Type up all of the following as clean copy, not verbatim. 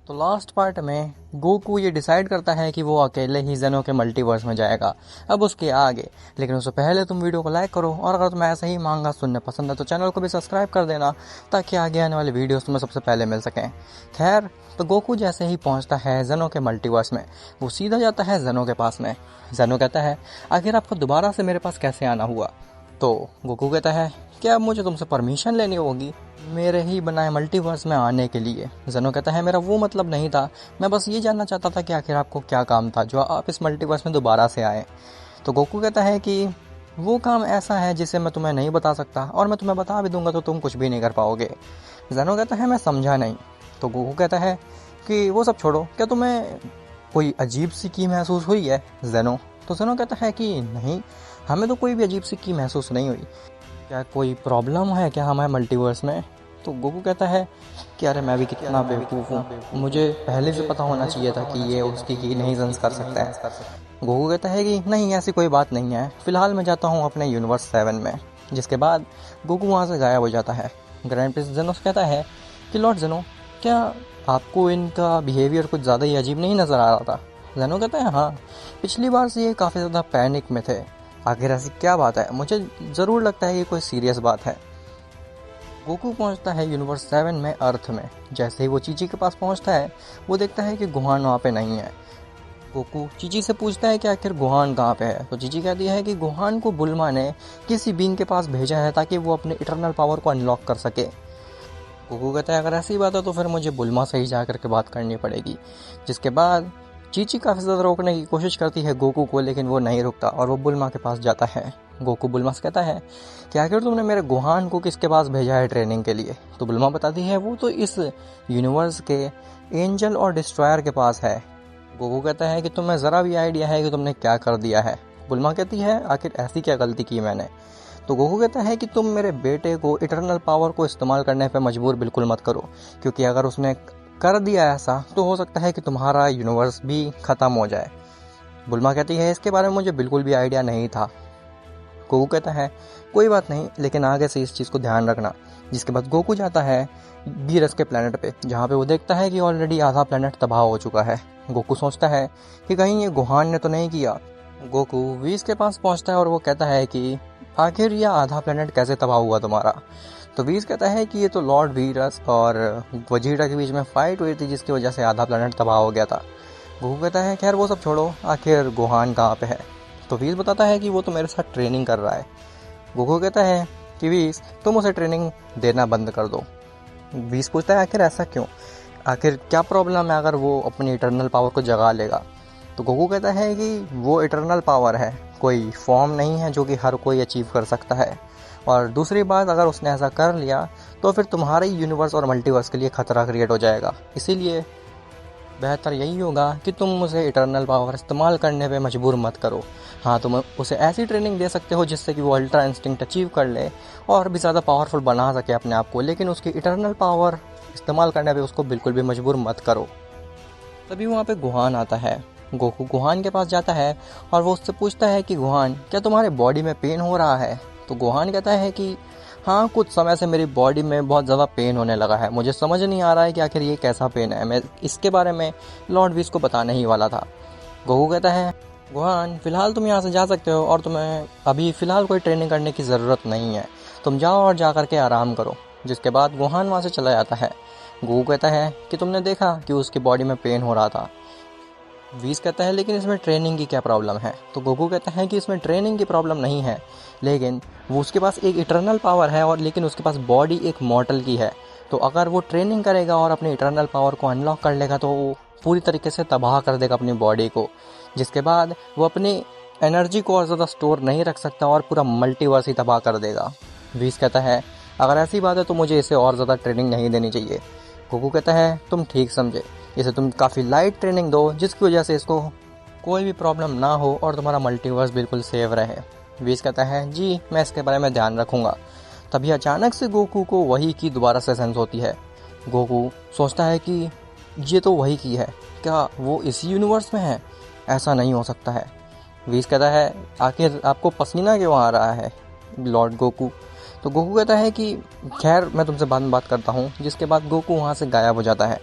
तो last part में Goku ये डिसाइड करता है कि वो अकेले ही जेनो के मल्टीवर्स में जाएगा, अब उसके आगे। लेकिन उससे पहले तुम वीडियो को लाइक करो, और अगर तुम्हें ऐसा ही मांगा सुनने पसंद है तो चैनल को भी सब्सक्राइब कर देना, ताकि आगे आने वाले वीडियोस तुम्हें सबसे पहले मिल सकें। खैर, तो गोकू जैसे ही पहुंचता है जेनो के मल्टीवर्स में, वो सीधा जाता है जेनो के पास में। जेनो कहता है, आखिर आपको दोबारा से मेरे पास कैसे आना हुआ? तो गोकू कहता है, क्या अब मुझे तुमसे परमिशन लेनी होगी मेरे ही बनाए मल्टीवर्स में आने के लिए? जेनो कहता है, मेरा वो मतलब नहीं था, मैं बस ये जानना चाहता था कि आखिर आपको क्या काम था जो आप इस मल्टीवर्स में दोबारा से आए। तो गोकू कहता है कि वो काम ऐसा है जिसे मैं तुम्हें नहीं बता सकता, और मैं तुम्हें बता भी दूंगा तो तुम कुछ भी नहीं कर पाओगे। जेनो कहता है, मैं समझा नहीं। तो गोकू कहता है कि वो सब छोड़ो, क्या तुम्हें कोई अजीब सी की महसूस हुई है जेनो? तो जेनो कहता है कि नहीं, हमें तो कोई भी अजीब सी की महसूस नहीं हुई। क्या कोई प्रॉब्लम है क्या हमारे मल्टीवर्स में? तो गोकू कहता है कि अरे मैं भी कितना बेवकूफ़ हूँ, मुझे पहले से पता होना चाहिए था कि ये उसकी की नहीं सेंस कर सकता है। गोकू कहता है कि नहीं, ऐसी कोई बात नहीं है, फिलहाल मैं जाता हूँ अपने यूनिवर्स 7 में। जिसके बाद गोकू वहाँ से गायब हो जाता है। ग्रैंड प्रिंस जेनोस कहता है कि लॉर्ड जेनो, क्या आपको इनका बिहेवियर कुछ ज़्यादा ही अजीब नहीं नज़र आ रहा था? जेनो कहता है, हाँ, पिछली बार से ये काफ़ी ज़्यादा पैनिक में थे। आखिर ऐसी क्या बात है? मुझे ज़रूर लगता है कि कोई सीरियस बात है। गोकू पहुंचता है यूनिवर्स 7 में, अर्थ में। जैसे ही वो चीची के पास पहुंचता है, वो देखता है कि गुहान वहाँ पे नहीं है। गोकू चीची से पूछता है कि आखिर गुहान कहाँ पे है? तो चीची कहती है कि गुहान को बुल्मा ने किसी बींग के पास भेजा है ताकि वो अपने इटरनल पावर को अनलॉक कर सके। गोकू कहता है, अगर ऐसी बात है तो फिर मुझे बुल्मा से ही जा करके बात करनी पड़ेगी। जिसके बाद चीची काफ़ी ज़्यादा रोकने की कोशिश करती है गोकू को, लेकिन वो नहीं रुकता और वो बुल्मा के पास जाता है। गोकू बुल्मा से कहता है कि आखिर तुमने मेरे गुहान को किसके पास भेजा है ट्रेनिंग के लिए? तो बुल्मा बताती है, वो तो इस यूनिवर्स के एंजल और डिस्ट्रॉयर के पास है। गोकू कहता है कि तुम्हें ज़रा भी आइडिया है कि तुमने क्या कर दिया है? बुल्मा कहती है, आखिर ऐसी क्या गलती की मैंने? तो गोकू कहता है कि तुम मेरे बेटे को इटरनल पावर को इस्तेमाल करने पर मजबूर बिल्कुल मत करो, क्योंकि अगर उसने कर दिया ऐसा तो हो सकता है कि तुम्हारा यूनिवर्स भी ख़त्म हो जाए। बुल्मा कहती है, इसके बारे में मुझे बिल्कुल भी आइडिया नहीं था। गोकू कहता है, कोई बात नहीं, लेकिन आगे से इस चीज़ को ध्यान रखना। जिसके बाद गोकू जाता है बीरस के प्लेनेट पे, जहाँ पे वो देखता है कि ऑलरेडी आधा प्लेनेट तबाह हो चुका है। गोकू सोचता है कि कहीं ये गुहान ने तो नहीं किया। गोकू वीस के पास पहुँचता है और वो कहता है कि आखिर यह आधा प्लेनेट कैसे तबाह हुआ तुम्हारा? तो वीस कहता है कि ये तो लॉर्ड वीरस और वजीरा के बीच में फाइट हुई थी, जिसकी वजह से आधा प्लेनेट तबाह हो गया था। गोकू कहता है, खैर वो सब छोड़ो, आखिर गुहान कहाँ पे है? तो वीस बताता है कि वो तो मेरे साथ ट्रेनिंग कर रहा है। गोकू कहता है कि वीस, तुम उसे ट्रेनिंग देना बंद कर दो। वीस पूछता है, आखिर ऐसा क्यों? आखिर क्या प्रॉब्लम है अगर वो अपनी इटरनल पावर को जगा लेगा? तो गोकू कहता है कि वो इटरनल पावर है, कोई फॉर्म नहीं है जो कि हर कोई अचीव कर सकता है। और दूसरी बात, अगर उसने ऐसा कर लिया तो फिर तुम्हारे यूनिवर्स और मल्टीवर्स के लिए खतरा क्रिएट हो जाएगा। इसीलिए बेहतर यही होगा कि तुम उसे इटरनल पावर इस्तेमाल करने पे मजबूर मत करो। हाँ, तुम उसे ऐसी ट्रेनिंग दे सकते हो जिससे कि वो अल्ट्रा इंस्टिंक्ट अचीव कर ले और भी ज़्यादा पावरफुल बना सके अपने आप को, लेकिन उसकी इटरनल पावर इस्तेमाल करने पे उसको बिल्कुल भी मजबूर मत करो। तभी वहाँ पे गुहान आता है। गोकू गुहान के पास जाता है और वो उससे पूछता है कि गुहान, क्या तुम्हारे बॉडी में पेन हो रहा है? तो गुहान कहता है कि हाँ, कुछ समय से मेरी बॉडी में बहुत ज़्यादा पेन होने लगा है, मुझे समझ नहीं आ रहा है कि आखिर ये कैसा पेन है। मैं इसके बारे में लॉर्ड वीस को बताने ही वाला था। गोकू कहता है, गुहान, फिलहाल तुम यहाँ से जा सकते हो और तुम्हें अभी फ़िलहाल कोई ट्रेनिंग करने की ज़रूरत नहीं है, तुम जाओ और जा करके आराम करो। जिसके बाद गुहान वहाँ से चला जाता है। गोकू कहता है कि तुमने देखा कि उसकी बॉडी में पेन हो रहा था। वीस कहता है, लेकिन इसमें ट्रेनिंग की क्या प्रॉब्लम है? तो गोकू कहता है कि इसमें ट्रेनिंग की प्रॉब्लम नहीं है, लेकिन वो उसके पास एक इटरनल पावर है, और लेकिन उसके पास बॉडी एक मॉर्टल की है। तो अगर वो ट्रेनिंग करेगा और अपनी इटरनल पावर को अनलॉक कर लेगा तो वो पूरी तरीके से तबाह कर देगा अपनी बॉडी को। जिसके बाद वो अपनी एनर्जी को और ज़्यादा स्टोर नहीं रख सकता और पूरा मल्टीवर्स ही तबाह कर देगा। वीस कहता है, अगर ऐसी बात है तो मुझे इसे और ज़्यादा ट्रेनिंग नहीं देनी चाहिए। गोकू कहता है, तुम ठीक समझे, इसे तुम काफ़ी लाइट ट्रेनिंग दो जिसकी वजह से इसको कोई भी प्रॉब्लम ना हो और तुम्हारा मल्टीवर्स बिल्कुल सेफ रहे। वीस कहता है, जी मैं इसके बारे में ध्यान रखूँगा। तभी अचानक से गोकू को वही की दोबारा से सेंस होती है। गोकू सोचता है कि ये तो वही की है, क्या वो इसी यूनिवर्स में है? ऐसा नहीं हो सकता है। वीस कहता है, आखिर आपको पसीना क्यों आ रहा है लॉर्ड गोकू? तो गोकू कहता है कि खैर मैं तुमसे बाद में बात करता हूँ। जिसके बाद गोकू वहाँ से गायब हो जाता है।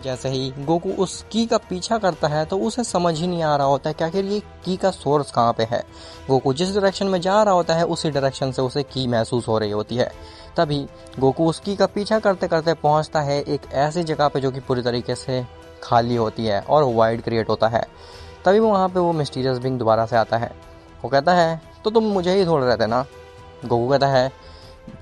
जैसे ही गोकू उस की का पीछा करता है तो उसे समझ ही नहीं आ रहा होता है कि आखिर ये की का सोर्स कहाँ पे है। गोकू जिस डायरेक्शन में जा रहा होता है उसी डायरेक्शन से उसे की महसूस हो रही होती है। तभी गोकू उस की का पीछा करते करते पहुंचता है एक ऐसी जगह पे जो कि पूरी तरीके से खाली होती है और वाइड क्रिएट होता है। तभी वहाँ पे वो मिस्टीरियस बीइंग दोबारा से आता है। वो कहता है तो तुम मुझे ही ढूंढ रहे थे ना। गोकू कहता है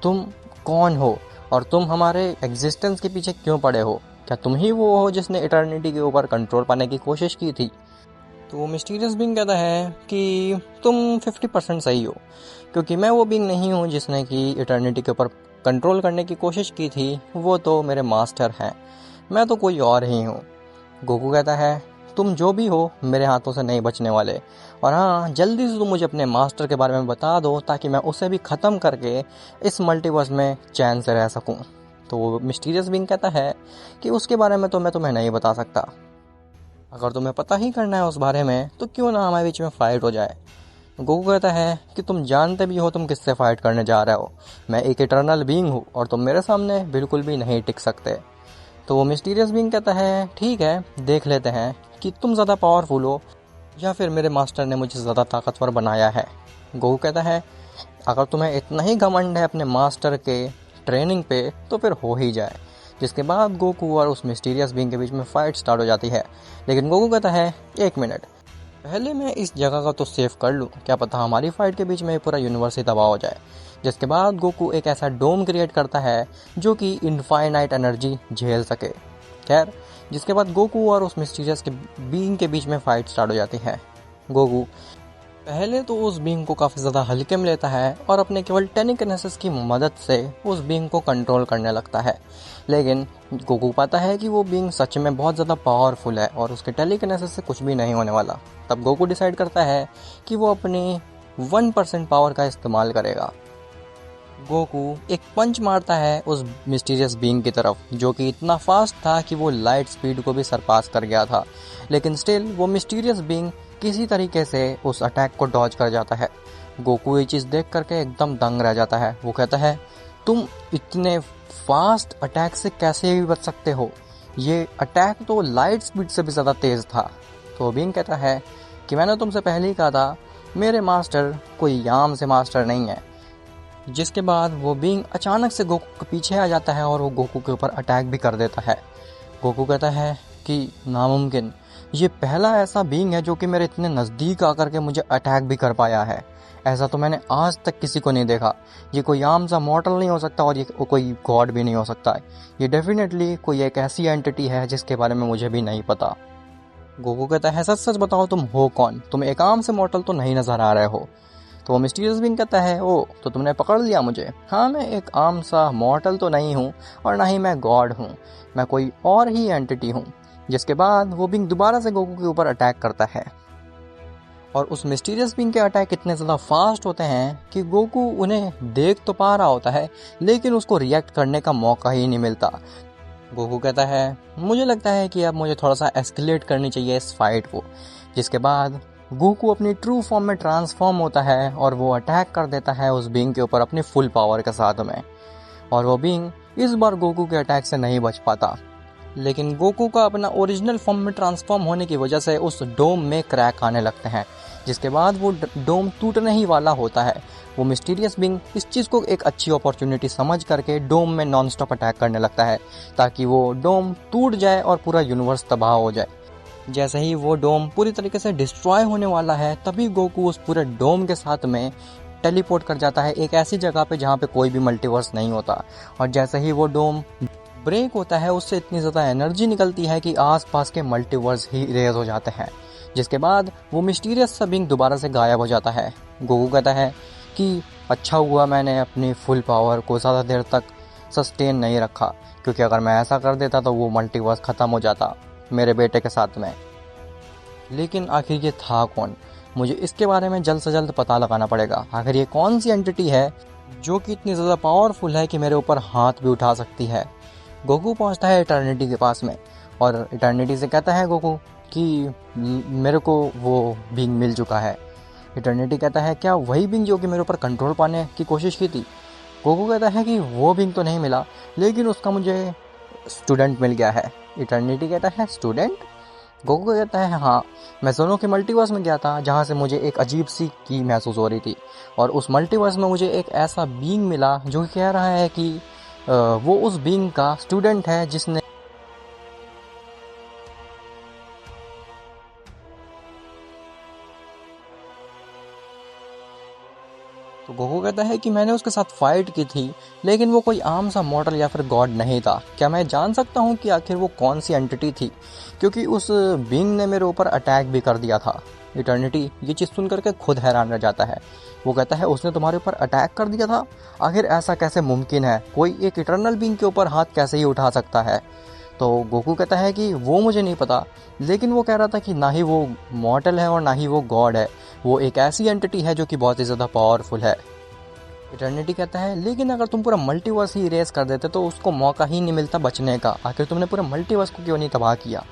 तुम कौन हो और तुम हमारे एग्जिस्टेंस के पीछे क्यों पड़े हो? क्या तुम ही वो हो जिसने इटर्निटी के ऊपर कंट्रोल पाने की कोशिश की थी? तो वो मिस्टीरियस बीइंग कहता है कि तुम 50% सही हो, क्योंकि मैं वो बीइंग नहीं हूँ जिसने कि इटर्निटी के ऊपर कंट्रोल करने की कोशिश की थी। वो तो मेरे मास्टर हैं, मैं तो कोई और ही हूँ। गोकू कहता है तुम जो भी हो मेरे हाथों से नहीं बचने वाले, और हाँ जल्दी से तुम मुझे अपने मास्टर के बारे में बता दो ताकि मैं उसे भी ख़त्म करके इस मल्टीवर्स में चैन से रह सकूं। तो वो मिस्टीरियस बीइंग कहता है कि उसके बारे में तो मैं तुम्हें नहीं बता सकता। अगर तुम्हें पता ही करना है उस बारे में तो क्यों ना हमारे बीच में फ़ाइट हो जाए। गोकू कहता है कि तुम जानते भी हो तुम किससे फ़ाइट करने जा रहे हो। मैं एक इटर्नल बीइंग हूँ और तुम मेरे सामने बिल्कुल भी नहीं टिक सकते। तो वो मिस्टीरियस बीइंग कहता है ठीक है, देख लेते हैं कि तुम ज़्यादा पावरफुल हो या फिर मेरे मास्टर ने मुझे ज़्यादा ताकतवर बनाया है। गोकू कहता है अगर तुम्हें इतना ही घमंड है अपने मास्टर के ट्रेनिंग पे तो फिर हो ही जाए। जिसके बाद गोकू और उस मिस्टीरियस बीइंग के बीच में फ़ाइट स्टार्ट हो जाती है। लेकिन गोकू कहता है एक मिनट, पहले मैं इस जगह का तो सेव कर लूँ, क्या पता हमारी फाइट के बीच में पूरा यूनिवर्स ही तबाह हो जाए। जिसके बाद गोकू एक ऐसा डोम क्रिएट करता है जो कि इनफाइनाइट एनर्जी झेल सके। खैर, जिसके बाद गोकू और उस मिस्टीरियस के बीइंग के बीच में फाइट स्टार्ट हो जाती है। गोकू पहले तो उस बीइंग को काफ़ी ज़्यादा हल्के में लेता है और अपने केवल टेलीकिनेसिस की मदद से उस बीइंग को कंट्रोल करने लगता है। लेकिन गोकू पाता है कि वो बीइंग सच में बहुत ज़्यादा पावरफुल है और उसके टेलीकिनेसिस से कुछ भी नहीं होने वाला। तब गोकू डिसाइड करता है कि वो अपनी 1% पावर का इस्तेमाल करेगा। गोकू एक पंच मारता है उस मिस्टीरियस बीइंग की तरफ जो कि इतना फास्ट था कि वो लाइट स्पीड को भी सरपास कर गया था। लेकिन स्टिल वो मिस्टीरियस बीइंग किसी तरीके से उस अटैक को डॉज कर जाता है। गोकू ये चीज़ देख करके एकदम दंग रह जाता है। वो कहता है तुम इतने फास्ट अटैक से कैसे भी बच सकते हो? ये अटैक तो लाइट स्पीड से भी ज़्यादा तेज़ था। तो बीइंग कहता है कि मैंने तुमसे पहले ही कहा था मेरे मास्टर कोई याम से मास्टर नहीं है। जिसके बाद वो बीइंग अचानक से गोकू के पीछे आ जाता है और वो गोकू के ऊपर अटैक भी कर देता है। गोकू कहता है कि नामुमकिन, ये पहला ऐसा बीइंग है जो कि मेरे इतने नज़दीक आकर के मुझे अटैक भी कर पाया है। ऐसा तो मैंने आज तक किसी को नहीं देखा। ये कोई आम सा मॉर्टल नहीं हो सकता और ये कोई गॉड भी नहीं हो सकता। ये डेफिनेटली कोई एक ऐसी एंटिटी है जिसके बारे में मुझे भी नहीं पता। गोकू कहता है सच सच बताओ तुम हो कौन? तुम एक आम से मॉर्टल तो नहीं नज़र आ रहे हो। तो वो मिस्टीरियस बीइंग कहता है ओ तो तुमने पकड़ लिया मुझे। हाँ, मैं एक आम सा मॉर्टल तो नहीं हूँ और ना ही मैं गॉड हूँ, मैं कोई और ही एंटिटी हूँ। जिसके बाद वो बीइंग दोबारा से गोकू के ऊपर अटैक करता है और उस मिस्टीरियस बीइंग के अटैक इतने ज़्यादा फास्ट होते हैं कि गोकू उन्हें देख तो पा रहा होता है लेकिन उसको रिएक्ट करने का मौका ही नहीं मिलता। गोकू कहता है मुझे लगता है कि अब मुझे थोड़ा सा एस्केलेट करनी चाहिए इस फाइट को। जिसके बाद गोकू अपनी ट्रू फॉर्म में ट्रांसफॉर्म होता है और वो अटैक कर देता है उस बीइंग के ऊपर अपनी फुल पावर के साथ में। और वो बीइंग इस बार गोकू के अटैक से नहीं बच पाता। लेकिन गोकू का अपना ओरिजिनल फॉर्म में ट्रांसफॉर्म होने की वजह से उस डोम में क्रैक आने लगते हैं। जिसके बाद वो डोम टूटने ही वाला होता है। वो मिस्टीरियस बीइंग इस चीज़ को एक अच्छी अपॉर्चुनिटी समझ करके डोम में नॉन स्टॉप अटैक करने लगता है ताकि वो डोम टूट जाए और पूरा यूनिवर्स तबाह हो जाए। जैसे ही वो डोम पूरी तरीके से डिस्ट्रॉय होने वाला है तभी गोकू उस पूरे डोम के साथ में टेलीपोर्ट कर जाता है एक ऐसी जगह पे जहाँ पे कोई भी मल्टीवर्स नहीं होता। और जैसे ही वो डोम ब्रेक होता है उससे इतनी ज़्यादा एनर्जी निकलती है कि आसपास के मल्टीवर्स ही रेज हो जाते हैं। जिसके बाद वो मिस्टीरियस सा बीइंग दोबारा से गायब हो जाता है। गोकू कहता है कि अच्छा हुआ मैंने अपनी फुल पावर को ज़्यादा देर तक सस्टेन नहीं रखा, क्योंकि अगर मैं ऐसा कर देता तो वो मल्टीवर्स ख़त्म हो जाता मेरे बेटे के साथ में। लेकिन आखिर ये था कौन? मुझे इसके बारे में जल्द से जल्द पता लगाना पड़ेगा। आखिर ये कौन सी एंटिटी है जो कि इतनी ज़्यादा पावरफुल है कि मेरे ऊपर हाथ भी उठा सकती है। गोकू पहुंचता है इटर्निटी के पास में और इटर्निटी से कहता है गोकू कि मेरे को वो बीइंग मिल चुका है। इटर्निटी कहता है क्या वही बीइंग जो कि मेरे ऊपर कंट्रोल पाने की कोशिश की थी? गोकू कहता है कि वो बीइंग तो नहीं मिला लेकिन उसका मुझे स्टूडेंट मिल गया है। इटर्निटी कहता है स्टूडेंट। गोकू कहता है हाँ, मैं ज़ोनो के मल्टीवर्स में गया था जहाँ से मुझे एक अजीब सी की महसूस हो रही थी, और उस मल्टीवर्स में मुझे एक ऐसा बीइंग मिला जो कह रहा है कि वो उस बीइंग का स्टूडेंट है जिसने। तो गोकू कहता है कि मैंने उसके साथ फाइट की थी, लेकिन वो कोई आम सा मॉडल या फिर गॉड नहीं था। क्या मैं जान सकता हूँ कि आखिर वो कौन सी एंटिटी थी, क्योंकि उस बीइंग ने मेरे ऊपर अटैक भी कर दिया था। इटर्निटी ये चीज़ सुन करके खुद हैरान रह जाता है। वो कहता है उसने तुम्हारे ऊपर अटैक कर दिया था? आखिर ऐसा कैसे मुमकिन है? कोई एक इटर्नल बीइंग के ऊपर हाथ कैसे ही उठा सकता है? तो गोकू कहता है कि वो मुझे नहीं पता, लेकिन वो कह रहा था कि ना ही वो मॉर्टल है और ना ही वो गॉड है, वो एक ऐसी एंटिटी है जो कि बहुत ही ज़्यादा पावरफुल है। इटर्निटी कहता है लेकिन अगर तुम पूरा मल्टीवर्स ही इरेज कर देते तो उसको मौका ही नहीं मिलता बचने का, आखिर तुमने पूरे मल्टीवर्स को क्यों नहीं तबाह किया?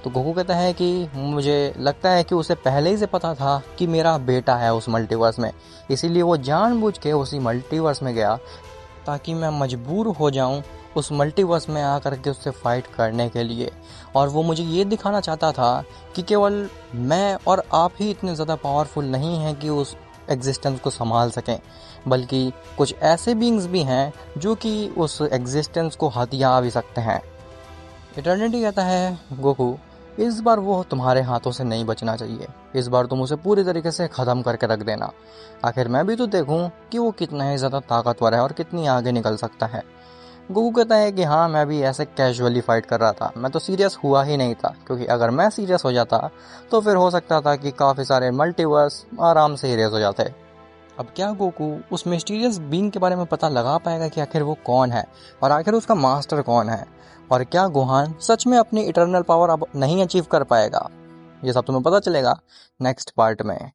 तो गोकू कहता है कि मुझे लगता है कि उसे पहले ही से पता था कि मेरा बेटा है उस मल्टीवर्स में, इसीलिए वो जानबूझ के उसी मल्टीवर्स में गया ताकि मैं मजबूर हो जाऊं उस मल्टीवर्स में आकर के उससे फाइट करने के लिए। और वो मुझे ये दिखाना चाहता था कि केवल मैं और आप ही इतने ज़्यादा पावरफुल नहीं हैं कि उस एग्जिस्टेंस को संभाल सकें, बल्कि कुछ ऐसे बीइंग्स भी हैं जो कि उस एग्जिस्टेंस को हथिया भी सकते हैं। इटर्निटी कहता है गोकू, इस बार वो तुम्हारे हाथों से नहीं बचना चाहिए, इस बार तुम उसे पूरी तरीके से ख़त्म करके रख देना। आखिर मैं भी तो देखूं कि वो कितना ही ज़्यादा ताकतवर है और कितनी आगे निकल सकता है। गोकू कहता है कि हाँ, मैं भी ऐसे कैजुअली फाइट कर रहा था, मैं तो सीरियस हुआ ही नहीं था, क्योंकि अगर मैं सीरियस हो जाता तो फिर हो सकता था कि काफ़ी सारे मल्टीवर्स आराम से इरेज हो जाते। अब क्या गोकू उस मिस्टीरियस बीइंग के बारे में पता लगा पाएगा कि आखिर वो कौन है और आखिर उसका मास्टर कौन है? और क्या गोहान सच में अपनी इटर्नल पावर अब नहीं अचीव कर पाएगा? ये सब तुम्हें पता चलेगा नेक्स्ट पार्ट में।